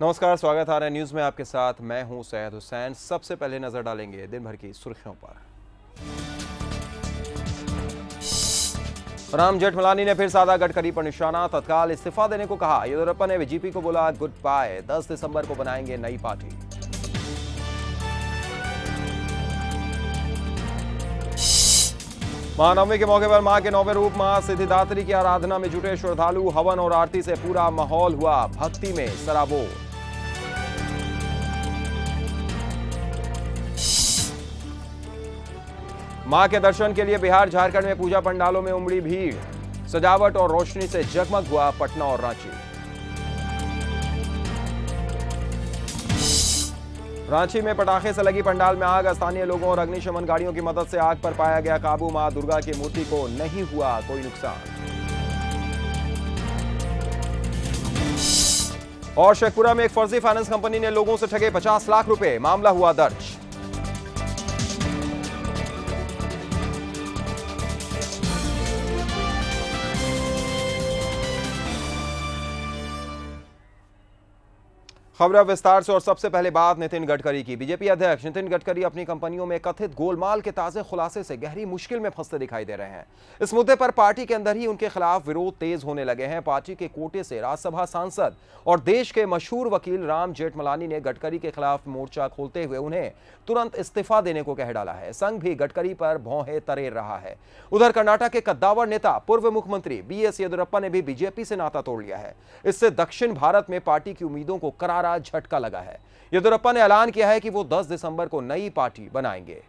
नमस्कार, स्वागत है न्यूज में। आपके साथ मैं हूं सैयद हुसैन। सबसे पहले नजर डालेंगे दिन भर की सुर्खियों पर। राम जेठमलानी ने फिर साधा गडकरी पर निशाना, तत्काल इस्तीफा देने को कहा। येदियुरप्पा ने बीजेपी को बोला गुड बाय, 10 दिसंबर को बनाएंगे नई पार्टी। महानवमी के मौके पर मां के 9वें रूप मां सिद्धिदात्री की आराधना में जुटे श्रद्धालु। हवन और आरती से पूरा माहौल हुआ भक्ति में सराबोर। मां के दर्शन के लिए बिहार झारखंड में पूजा पंडालों में उमड़ी भीड़। सजावट और रोशनी से जगमग हुआ पटना और रांची। रांची में पटाखे से लगी पंडाल में आग। स्थानीय लोगों और अग्निशमन गाड़ियों की मदद से आग पर पाया गया काबू। मां दुर्गा की मूर्ति को नहीं हुआ कोई नुकसान। और शेखपुरा में एक फर्जी फाइनेंस कंपनी ने लोगों से ठगे 50 लाख रुपए, मामला हुआ दर्ज। खबर विस्तार से। और सबसे पहले बात नितिन गडकरी की। बीजेपी अध्यक्ष नितिन गडकरी अपनी कंपनियों में कथित गोलमाल के ताजे खुलासे से गहरी मुश्किल में फंसते दिखाई दे रहे हैं। इस मुद्दे पर पार्टी के अंदर ही उनके खिलाफ विरोध तेज होने लगे हैं। पार्टी के कोटे से राज्यसभा सांसद और देश के मशहूर वकील राम जेठमलानी ने गडकरी के खिलाफ मोर्चा खोलते हुए उन्हें तुरंत इस्तीफा देने को कह डाला है। संघ भी गडकरी पर भौहें तरेर रहा है। उधर कर्नाटक के कद्दावर नेता पूर्व मुख्यमंत्री बीएस येदियुरप्पा ने भी बीजेपी से नाता तोड़ लिया है। इससे दक्षिण भारत में पार्टी की उम्मीदों को करारा झटका लगा है। येदियुरप्पा ने ऐलान किया है कि वो 10 दिसंबर को नई पार्टी बनाएंगे।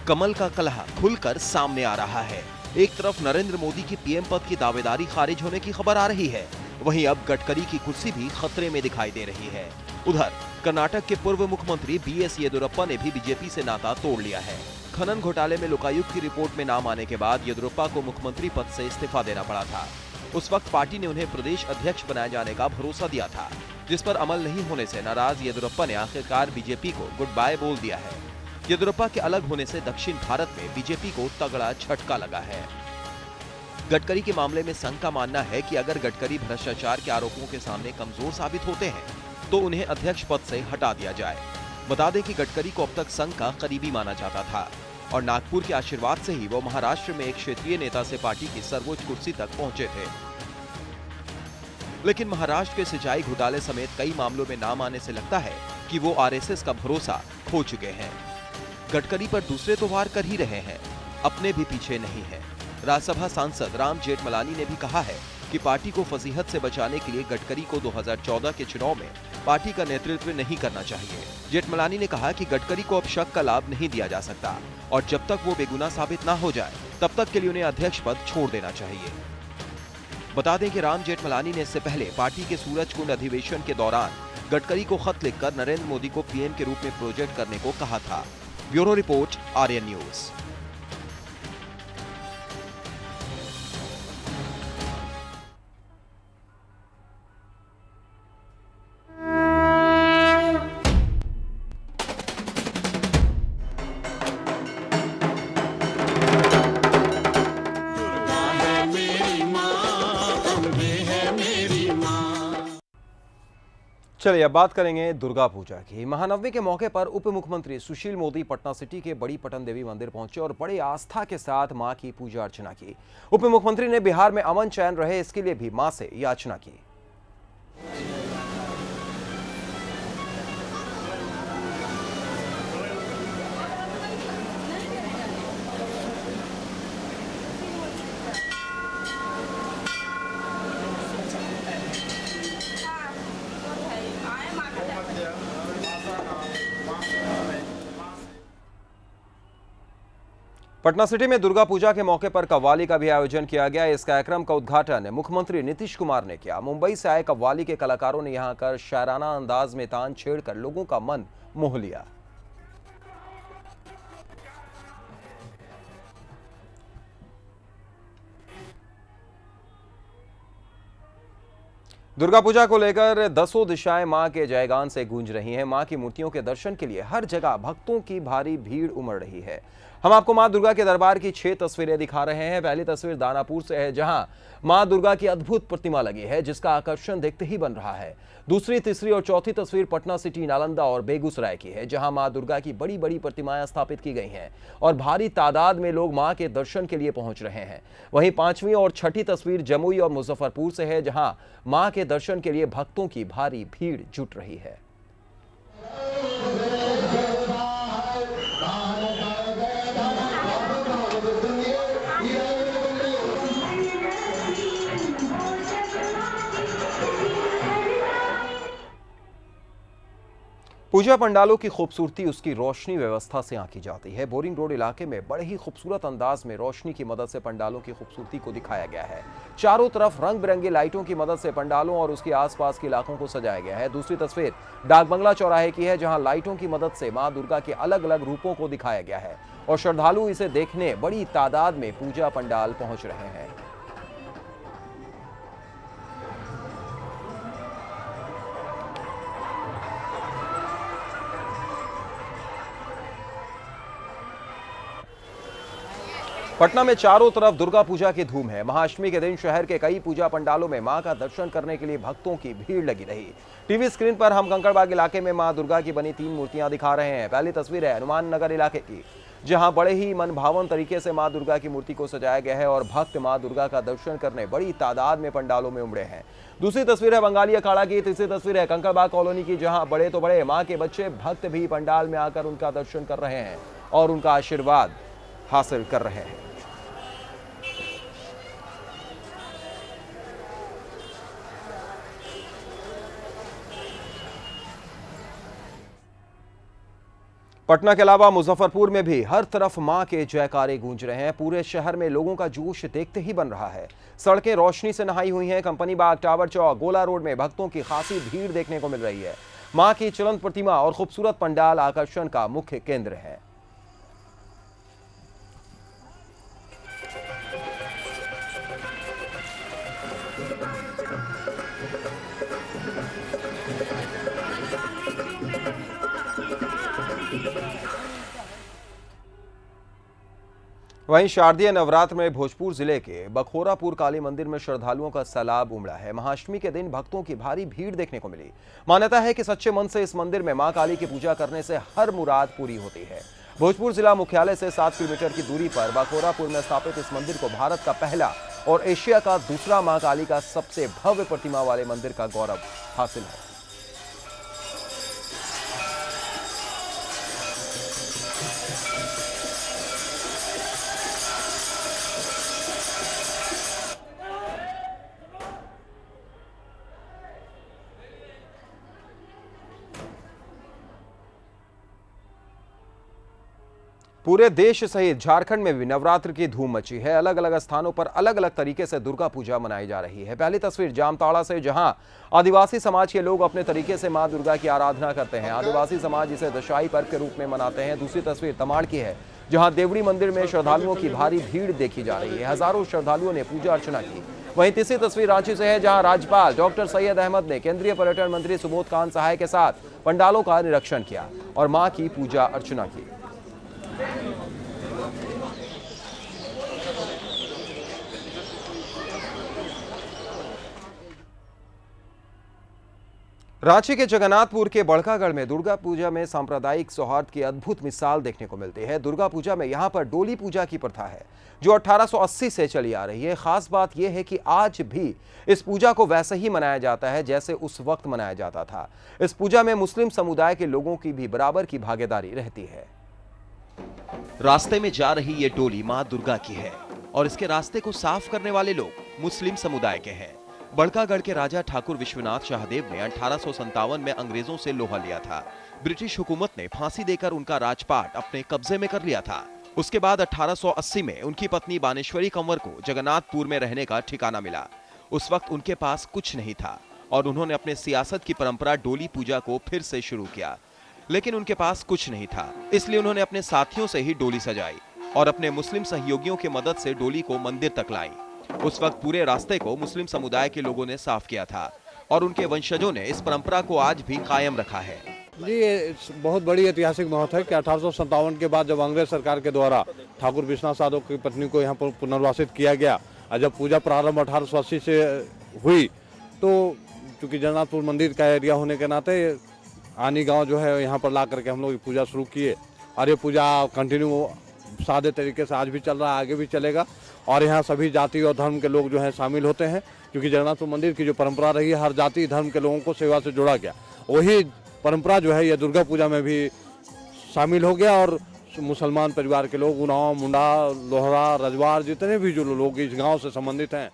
कमल का कलह खुलकर सामने आ रहा है। एक तरफ नरेंद्र मोदी की पीएम पद की दावेदारी खारिज होने की खबर आ रही है, वहीं अब गडकरी की कुर्सी भी खतरे में दिखाई दे रही है। उधर कर्नाटक के पूर्व मुख्यमंत्री बीएस येदियुरप्पा ने भी बीजेपी से नाता तोड़ लिया है। खनन घोटाले में लोकायुक्त की रिपोर्ट में नाम आने के बाद येदियुरप्पा को मुख्यमंत्री पद से इस्तीफा देना पड़ा था। उस वक्त पार्टी ने उन्हें प्रदेश अध्यक्ष बनाए जाने का भरोसा दिया था, जिस पर अमल नहीं होने से नाराज येदियुरप्पा ने आखिरकार बीजेपी को गुड बाय बोल दिया है। येदियुरप्पा के अलग होने से दक्षिण भारत में बीजेपी को तगड़ा झटका लगा है। गडकरी के मामले में संघ का मानना है कि अगर गडकरी भ्रष्टाचार के आरोपों के सामने कमजोर साबित होते हैं तो उन्हें अध्यक्ष पद से हटा दिया जाए। बता दें कि गडकरी को अब तक संघ का करीबी माना जाता था और नागपुर के आशीर्वाद से ही वो महाराष्ट्र में एक क्षेत्रीय नेता से पार्टी की सर्वोच्च कुर्सी तक पहुंचे थे। लेकिन महाराष्ट्र के सिंचाई घोटाले समेत कई मामलों में नाम आने से लगता है कि वो आरएसएस का भरोसा खो चुके हैं। गडकरी पर दूसरे तो वार कर ही रहे हैं, अपने भी पीछे नहीं है। राज्यसभा सांसद राम जेठमलानी ने भी कहा है कि पार्टी को फजीहत से बचाने के लिए गडकरी को 2014 के चुनाव में पार्टी का नेतृत्व नहीं करना चाहिए। जेठमलानी ने कहा कि गडकरी को अब शक का लाभ नहीं दिया जा सकता और जब तक वो बेगुनाह साबित ना हो जाए तब तक के लिए उन्हें अध्यक्ष पद छोड़ देना चाहिए। बता दें कि राम जेठमलानी ने इससे पहले पार्टी के सूरजकुंड अधिवेशन के दौरान गडकरी को खत लिखकर नरेंद्र मोदी को पीएम के रूप में प्रोजेक्ट करने को कहा था। Bureau report, Aryan news. चलिए अब बात करेंगे दुर्गा पूजा की। महानवमी के मौके पर उप मुख्यमंत्री सुशील मोदी पटना सिटी के बड़ी पटन देवी मंदिर पहुंचे और बड़ी आस्था के साथ मां की पूजा अर्चना की। उप मुख्यमंत्री ने बिहार में अमन चैन रहे इसके लिए भी मां से याचना की। पटना सिटी में दुर्गा पूजा के मौके पर कव्वाली का भी आयोजन किया गया। इस कार्यक्रम का उद्घाटन मुख्यमंत्री नीतीश कुमार ने किया। मुंबई से आए कव्वाली के कलाकारों ने यहां आकर शायराना अंदाज में तान छेड़कर लोगों का मन मोह लिया। दुर्गा पूजा को लेकर दसों दिशाएं मां के जयगान से गूंज रही हैं। मां की मूर्तियों के दर्शन के लिए हर जगह भक्तों की भारी भीड़ उमड़ रही है। हम आपको मां दुर्गा के दरबार की 6 तस्वीरें दिखा रहे हैं। पहली तस्वीर दानापुर से है, जहां मां दुर्गा की अद्भुत प्रतिमा लगी है, जिसका आकर्षण देखते ही बन रहा है। दूसरी, तीसरी और चौथी तस्वीर पटना सिटी, नालंदा और बेगूसराय की है, जहां मां दुर्गा की बड़ी बड़ी प्रतिमाएं स्थापित की गई हैं और भारी तादाद में लोग मां के दर्शन के लिए पहुंच रहे हैं। वहीं पांचवी और छठी तस्वीर जमुई और मुजफ्फरपुर से है, जहां मां के दर्शन के लिए भक्तों की भारी भीड़ जुट रही है। पूजा पंडालों की खूबसूरती उसकी रोशनी व्यवस्था से आंकी जाती है। बोरिंग रोड इलाके में बड़े ही खूबसूरत अंदाज में रोशनी की मदद से पंडालों की खूबसूरती को दिखाया गया है। चारों तरफ रंग बिरंगी लाइटों की मदद से पंडालों और उसके आसपास के इलाकों को सजाया गया है। दूसरी तस्वीर डाक बंगला चौराहे की है, जहां लाइटों की मदद से मां दुर्गा के अलग अलग रूपों को दिखाया गया है और श्रद्धालु इसे देखने बड़ी तादाद में पूजा पंडाल पहुंच रहे हैं। पटना में चारों तरफ दुर्गा पूजा की धूम है। महाअष्टमी के दिन शहर के कई पूजा पंडालों में मां का दर्शन करने के लिए भक्तों की भीड़ लगी रही। टीवी स्क्रीन पर हम कंकड़बाग इलाके में मां दुर्गा की बनी 3 मूर्तियां दिखा रहे हैं। पहली तस्वीर है हनुमान नगर इलाके की, जहां बड़े ही मनभावन तरीके से मां दुर्गा की मूर्ति को सजाया गया है और भक्त मां दुर्गा का दर्शन करने बड़ी तादाद में पंडालों में उमड़े हैं। दूसरी तस्वीर है बंगाली अखाड़ा की। तीसरी तस्वीर है कंकड़बाग कॉलोनी की, जहां बड़े तो बड़े मां के बच्चे भक्त भी पंडाल में आकर उनका दर्शन कर रहे हैं और उनका आशीर्वाद हासिल कर रहे हैं। पटना के अलावा मुजफ्फरपुर में भी हर तरफ मां के जयकारे गूंज रहे हैं। पूरे शहर में लोगों का जोश देखते ही बन रहा है। सड़कें रोशनी से नहाई हुई हैं। कंपनी बाग, टावर चौक, गोला रोड में भक्तों की खासी भीड़ देखने को मिल रही है। मां की चलंत प्रतिमा और खूबसूरत पंडाल आकर्षण का मुख्य केंद्र है। वहीं शारदीय नवरात्र में भोजपुर जिले के बखोरापुर काली मंदिर में श्रद्धालुओं का सैलाब उमड़ा है। महाअष्टमी के दिन भक्तों की भारी भीड़ देखने को मिली। मान्यता है कि सच्चे मन से इस मंदिर में मां काली की पूजा करने से हर मुराद पूरी होती है। भोजपुर जिला मुख्यालय से 7 किलोमीटर की दूरी पर बखोरापुर में स्थापित इस मंदिर को भारत का पहला और एशिया का दूसरा मां काली का सबसे भव्य प्रतिमा वाले मंदिर का गौरव हासिल है। पूरे देश सहित झारखंड में भी नवरात्र की धूम मची है। अलग अलग स्थानों पर अलग अलग तरीके से दुर्गा पूजा मनाई जा रही है। पहली तस्वीर जामताड़ा से, जहां आदिवासी समाज के लोग अपने तरीके से मां दुर्गा की आराधना करते हैं। आदिवासी समाज इसे दशहरा पर्व के रूप में मनाते हैं। दूसरी तस्वीर तमाड़ की है, जहां देवड़ी मंदिर में श्रद्धालुओं की भारी भीड़ देखी जा रही है। हजारों श्रद्धालुओं ने पूजा अर्चना की। वहीं तीसरी तस्वीर रांची से है, जहां राज्यपाल डॉक्टर सैयद अहमद ने केंद्रीय पर्यटन मंत्री सुबोध कांत सहाय के साथ पंडालों का निरीक्षण किया और मां की पूजा अर्चना की। रांची के जगन्नाथपुर के बड़कागढ़ में दुर्गा पूजा में सांप्रदायिक सौहार्द की अद्भुत मिसाल देखने को मिलती है। दुर्गा पूजा में यहां पर डोली पूजा की प्रथा है, जो 1880 से चली आ रही है। खास बात यह है कि आज भी इस पूजा को वैसे ही मनाया जाता है जैसे उस वक्त मनाया जाता था। इस पूजा में मुस्लिम समुदाय के लोगों की भी बराबर की भागीदारी रहती है। रास्ते में जा रही ये डोली मां दुर्गा की है और इसके रास्ते को साफ करने वाले लोग मुस्लिम समुदाय के हैं। बड़कागढ़ के राजा ठाकुर विश्वनाथ शाहदेव ने 1857 में अंग्रेजों से लोहा लिया था। ब्रिटिश हुकूमत ने फांसी देकर उनका राजपाट अपने कब्जे में कर लिया था। उसके बाद 1880 में उनकी पत्नी बानेश्वरी कंवर को जगन्नाथपुर में रहने का ठिकाना मिला। उस वक्त उनके पास कुछ नहीं था और उन्होंने अपने सियासत की परंपरा डोली पूजा को फिर से शुरू किया। लेकिन उनके पास कुछ नहीं था, इसलिए उन्होंने अपने साथियों से ही डोली सजाई और अपने मुस्लिम सहयोगियों की मदद से डोली को मंदिर तक लाई। उस वक्त पूरे रास्ते को मुस्लिम समुदाय के लोगों ने साफ किया था और उनके वंशजों ने इस परंपरा को आज भी कायम रखा है। जी, ये बहुत बड़ी ऐतिहासिक मौत है कि 1857 के बाद जब अंग्रेज सरकार के द्वारा ठाकुर विश्वनाथ साधो की पत्नी को यहाँ पर पुनर्वासित किया गया और जब पूजा प्रारंभ 1880 से हुई तो चूँकि जगन्नाथपुर मंदिर का एरिया होने के नाते आनी गांव जो है यहाँ पर ला करके हम लोग पूजा शुरू किए और ये पूजा कंटिन्यू सादे तरीके से आज भी चल रहा है, आगे भी चलेगा। और यहाँ सभी जाति और धर्म के लोग जो हैं शामिल होते हैं, क्योंकि जगन्नाथपुर मंदिर की जो परंपरा रही है हर जाति धर्म के लोगों को सेवा से जोड़ा गया, वही परंपरा जो है ये दुर्गा पूजा में भी शामिल हो गया। और मुसलमान परिवार के लोग उन्नाव, मुंडा, लोहरा, रजवार जितने भी जो लोग इस गांव से संबंधित हैं।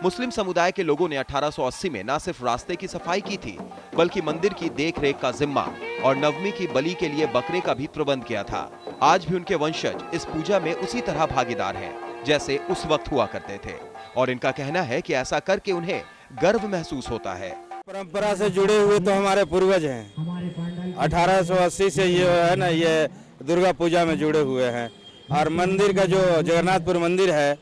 मुस्लिम समुदाय के लोगों ने 1880 में न सिर्फ रास्ते की सफाई की थी बल्कि मंदिर की देखरेख का जिम्मा और नवमी की बलि के लिए बकरे का भी प्रबंध किया था। आज भी उनके वंशज इस पूजा में उसी तरह भागीदार हैं जैसे उस वक्त हुआ करते थे और इनका कहना है कि ऐसा करके उन्हें गर्व महसूस होता है। परंपरा से जुड़े हुए तो हमारे पूर्वज हैं। 1880 से ये है ना, ये दुर्गा पूजा में जुड़े हुए हैं और मंदिर का जो जगन्नाथपुर मंदिर है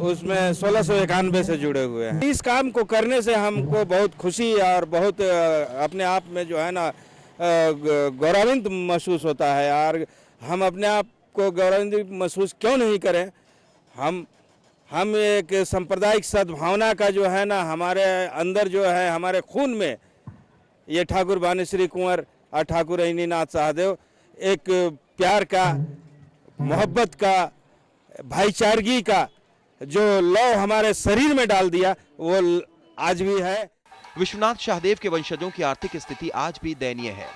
उसमें 1691 से जुड़े हुए हैं। इस काम को करने से हमको बहुत खुशी और बहुत अपने आप में जो है ना गौरवान्वित महसूस होता है। और हम अपने आप को गौरवान्वित महसूस क्यों नहीं करें। हम एक सांप्रदायिक सद्भावना का जो है ना हमारे अंदर जो है, हमारे खून में ये ठाकुर भानुश्री कुंवर और ठाकुर अहिनीनाथ सहदेव एक प्यार का, मोहब्बत का, भाईचारगी का जो लौ हमारे शरीर में डाल दिया वो आज भी है। विश्वनाथ शाहदेव के वंशजों की आर्थिक स्थिति आज भी दयनीय है,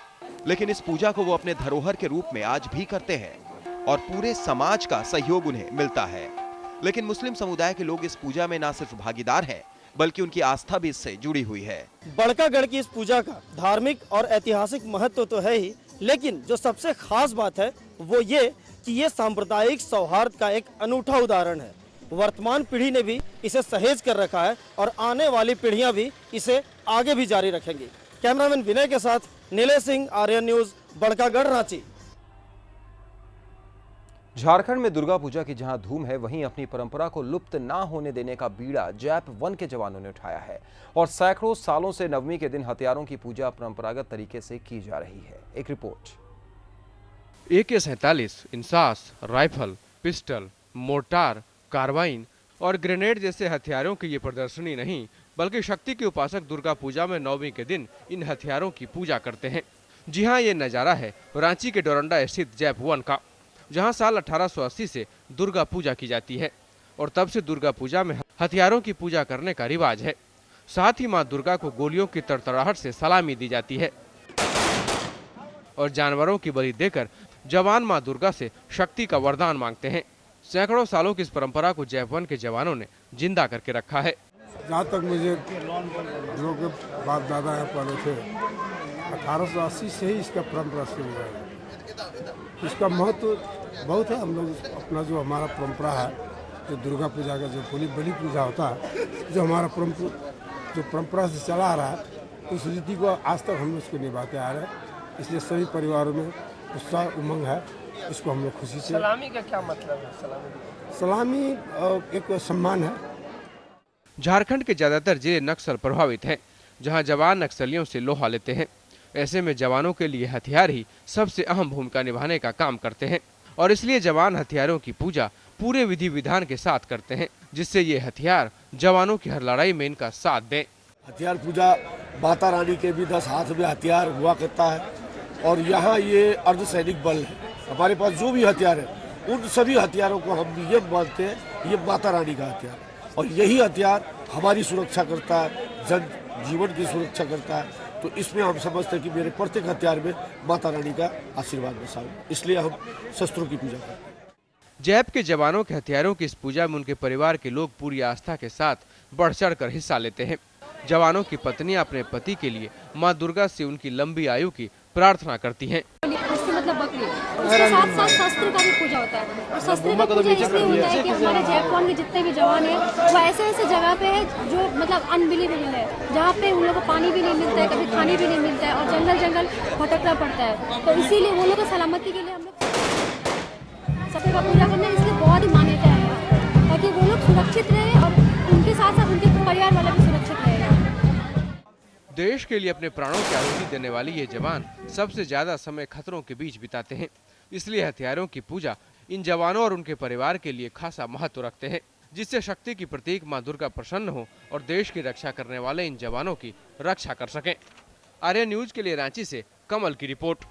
लेकिन इस पूजा को वो अपने धरोहर के रूप में आज भी करते हैं और पूरे समाज का सहयोग उन्हें मिलता है। लेकिन मुस्लिम समुदाय के लोग इस पूजा में न सिर्फ भागीदार हैं बल्कि उनकी आस्था भी इससे जुड़ी हुई है। बड़कागढ़ की इस पूजा का धार्मिक और ऐतिहासिक महत्व तो है ही, लेकिन जो सबसे खास बात है वो ये कि ये सांप्रदायिक सौहार्द का एक अनूठा उदाहरण है। वर्तमान पीढ़ी ने भी इसे सहेज कर रखा है और आने वाली पीढ़ियां भी इसे आगे भी जारी रखेंगी। कैमरामैन विनय के साथ नीलेश सिंह, आर्यन न्यूज, बड़कागढ़, रांची। झारखंड में दुर्गा पूजा की जहां धूम है, वहीं अपनी परंपरा को लुप्त ना होने देने का बीड़ा जैप 1 के जवानों ने उठाया है और सैकड़ों सालों से नवमी के दिन हथियारों की पूजा परंपरागत तरीके से की जा रही है। एक report. AK-47, INSAS, rifle, pistol, mortar, carbine और ग्रेनेड जैसे हथियारों की ये प्रदर्शनी नहीं बल्कि शक्ति के उपासक दुर्गा पूजा में नवमी के दिन इन हथियारों की पूजा करते हैं। जी हाँ, ये नज़ारा है रांची के डोरंडा स्थित जैप 1 का, जहां साल 1880 से दुर्गा पूजा की जाती है और तब से दुर्गा पूजा में हथियारों की पूजा करने का रिवाज है। साथ ही मां दुर्गा को गोलियों की तड़तड़ाहट से सलामी दी जाती है और जानवरों की बलि देकर जवान मां दुर्गा से शक्ति का वरदान मांगते हैं। सैकड़ों सालों की इस परंपरा को जैप 1 के जवानों ने जिंदा करके रखा है। जहाँ तक मुझे जो के बाप दादा है पहले थे, 1880 से ही इसका परंपरा शुरू हुआ है। इसका महत्व बहुत है। हम लोग अपना जो हमारा परंपरा है, जो दुर्गा पूजा का जो बलि पूजा होता है, जो हमारा परंपरा से चला आ रहा है, उस रीति को आज तक हम लोग इसको निभाते आ रहे हैं। इसलिए सभी परिवारों में उत्साह, उमंग है। इसको हम लोग खुशी से। सलामी का क्या मतलब है? सलामी एक सम्मान है। झारखंड के ज्यादातर जिले नक्सल प्रभावित हैं, जहां जवान नक्सलियों से लोहा लेते हैं। ऐसे में जवानों के लिए हथियार ही सबसे अहम भूमिका निभाने का काम करते हैं और इसलिए जवान हथियारों की पूजा पूरे विधि विधान के साथ करते हैं, जिससे ये हथियार जवानों की हर लड़ाई में इनका साथ दें। हथियार पूजा माता रानी के भी 10 हाथ में हथियार हुआ करता है और यहाँ ये अर्धसैनिक बल है। हमारे पास जो भी हथियार है उन सभी हथियारों को हम ये मानते हैं ये माता रानी का हथियार है और यही हथियार हमारी सुरक्षा करता है, जन जीवन की सुरक्षा करता है। तो इसमें हम समझते हैं कि मेरे प्रत्येक हथियार में माता रानी का आशीर्वाद बसा है, इसलिए हम शस्त्रों की पूजा करते हैं। जैप के जवानों के हथियारों की इस पूजा में उनके परिवार के लोग पूरी आस्था के साथ बढ़ चढ़ कर हिस्सा लेते हैं। जवानों की पत्नियां अपने पति के लिए मां दुर्गा से उनकी लंबी आयु की प्रार्थना करती हैं। मतलब बकरी, उसके साथ साथ शस्त्र का भी पूजा होता है और शस्त्र का पूजा इसलिए होता है कि हमारे जैप 1 के जितने भी जवान हैं वो ऐसे ऐसे जगह पे है जो मतलब अनबिलीवेबल है, जहाँ पे उन लोगों को पानी भी नहीं मिलता है, कभी खाने भी नहीं मिलता है और जंगल भटकना पड़ता है। तो इसीलिए वो लोग को सलामती के लिए हम लोग शस्त्र का पूजा करना इसलिए बहुत ही मान्यता है ताकि वो लोग सुरक्षित रहे और उनके साथ साथ उनके परिवार वाला भी सुरक्षित रहेगा। देश के लिए अपने प्राणों की आहुति देने वाले ये जवान सबसे ज्यादा समय खतरों के बीच बिताते हैं। इसलिए हथियारों की पूजा इन जवानों और उनके परिवार के लिए खासा महत्व रखते हैं, जिससे शक्ति की प्रतीक मां दुर्गा प्रसन्न हो और देश की रक्षा करने वाले इन जवानों की रक्षा कर सकें। आर्या न्यूज के लिए रांची से कमल की रिपोर्ट।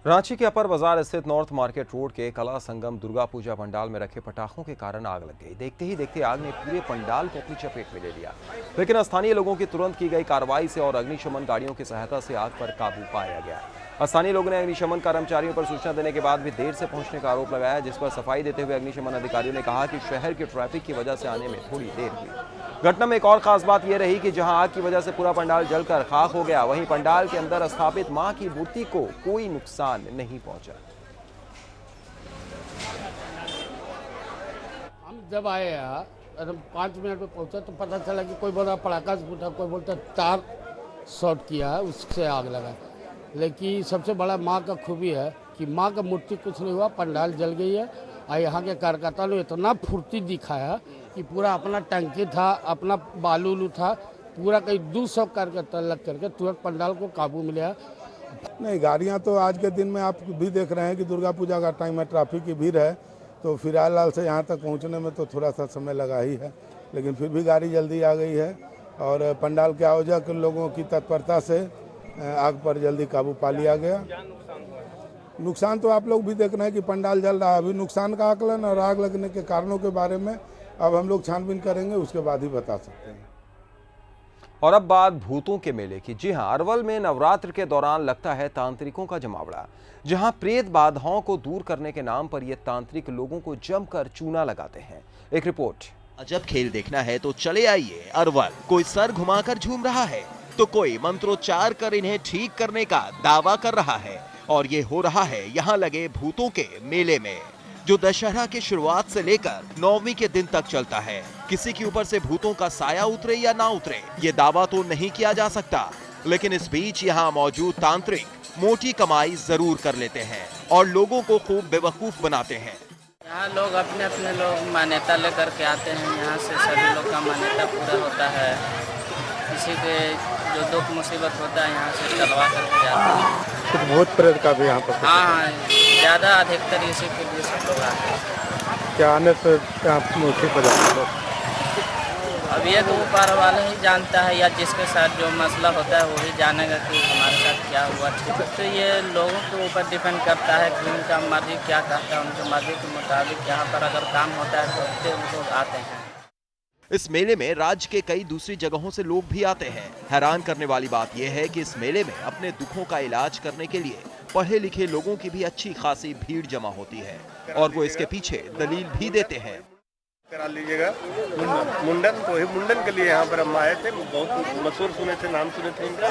रांची के अपर बाजार स्थित नॉर्थ मार्केट रोड के कला संगम दुर्गा पूजा पंडाल में रखे पटाखों के कारण आग लग गई। देखते ही देखते आग ने पूरे पंडाल को अपनी चपेट में ले लिया, लेकिन स्थानीय लोगों की तुरंत की गई कार्रवाई से और अग्निशमन गाड़ियों की सहायता से आग पर काबू पाया गया। स्थानीय लोगों ने अग्निशमन कर्मचारियों पर सूचना देने के बाद भी देर से पहुंचने का आरोप लगाया, जिस पर सफाई देते हुए अग्निशमन अधिकारियों ने कहा कि शहर के ट्रैफिक की वजह से आने में थोड़ी देर हुई। घटना में एक और खास बात यह रही कि जहां आग की वजह से पूरा पंडाल जलकर खाक हो गया, वहीं पंडाल के अंदर स्थापित मां की मूर्ति को कोई नुकसान नहीं पहुंचा। हम जब आए यहाँ 5 मिनट में पहुंचा तो पता चला कि कोई बोला पटाखा से फूटा, कोई बोलता तार शॉर्ट किया है, उससे आग लगा। लेकिन सबसे बड़ा माँ का खूबी है कि माँ का मूर्ति कुछ नहीं हुआ, पंडाल जल गई है। और यहाँ के कार्यकर्ता ने इतना फुर्ती दिखाया कि पूरा अपना टंकी था, अपना बालू उलू था, पूरा कई 200 कार्यकर्ता लग करके तुरंत पंडाल को काबू में लिया। नहीं, गाड़ियाँ तो आज के दिन में आप भी देख रहे हैं कि दुर्गा पूजा का टाइम है, ट्रैफिक की भीड़ है, तो फिलहाल से यहाँ तक पहुँचने में तो थोड़ा सा समय लगा ही है, लेकिन फिर भी गाड़ी जल्दी आ गई है और पंडाल के आयोजक लोगों की तत्परता से आग पर जल्दी काबू पा लिया गया। नुकसान तो आप लोग भी देख रहे हैं कि पंडाल जल रहा है। अभी नुकसान का आकलन और आग लगने के कारणों के बारे में अब हम लोग छानबीन करेंगे, उसके बाद ही बता सकते हैं। और अब बात भूतों के मेले की। जी हां, अरवल में नवरात्र के दौरान लगता है तांत्रिकों का जमावड़ा, जहां प्रेत बाधाओं को दूर करने के नाम पर ये तांत्रिक लोगों को जमकर चूना लगाते हैं। एक रिपोर्ट। अजब खेल देखना है तो चले आइए अरवल। कोई सर घुमाकर झूम रहा है तो कोई मंत्रोच्चार कर इन्हें ठीक करने का दावा कर रहा है, और ये हो रहा है यहाँ लगे भूतों के मेले में, जो दशहरा के शुरुआत से लेकर 9वीं के दिन तक चलता है। किसी के ऊपर से भूतों का साया उतरे या ना उतरे, ये दावा तो नहीं किया जा सकता, लेकिन इस बीच यहाँ मौजूद तांत्रिक मोटी कमाई जरूर कर लेते हैं और लोगों को खूब बेवकूफ बनाते हैं। यहाँ लोग अपने अपने लोग मान्यता लेकर के आते हैं, यहाँ से सभी लोग का मान्यता पूरा होता है। किसी के जो दुख मुसीबत होता है यहाँ से चलवा करके जाते हैं। कुछ भूत प्रेत का भी यहाँ पर? हाँ, ज़्यादा अधिकतर इसी के लिए सब लोग आते हैं। क्या आने से ठीक हो जाते लोग? अब ये तो ऊपर वाला ही जानता है, या जिसके साथ जो मसला होता है वही जानेगा कि हमारे साथ क्या हुआ। तो ये लोगों के ऊपर डिपेंड करता है कि उनका मर्जी क्या कहता है, उनके मर्जी के मुताबिक यहाँ पर अगर काम होता है तो लोग आते हैं। इस मेले में राज्य के कई दूसरी जगहों से लोग भी आते हैं। हैरान करने वाली बात यह है कि इस मेले में अपने दुखों का इलाज करने के लिए पढ़े लिखे लोगों की भी अच्छी खासी भीड़ जमा होती है, और वो इसके पीछे दलील भी देते हैं। करा लीजिएगा मुंडन, तो ही मुंडन के लिए यहाँ पर हम आए थे, बहुत मशहूर सुने थे, नाम सुने थे इनका,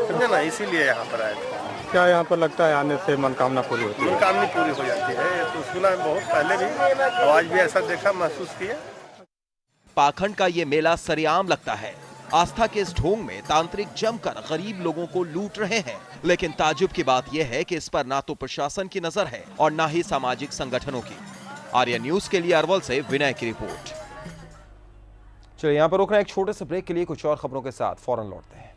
समझे ना, इसीलिए यहाँ पर आए थे। क्या यहाँ पर लगता है आने से मनोकामना पूरी होती है? मनोकामना पूरी हो जाती है, तो सुना है बहुत पहले भी, आज भी ऐसा देखा महसूस किया। पाखंड का ये मेला सरेआम लगता है। आस्था के इस ढोंग में तांत्रिक जमकर गरीब लोगों को लूट रहे हैं, लेकिन ताजुब की बात यह है कि इस पर ना तो प्रशासन की नजर है और ना ही सामाजिक संगठनों की। आर्या न्यूज के लिए अरवल से विनय की रिपोर्ट। चलिए यहाँ पर रोकना एक छोटे से ब्रेक के लिए, कुछ और खबरों के साथ फौरन लौटते हैं।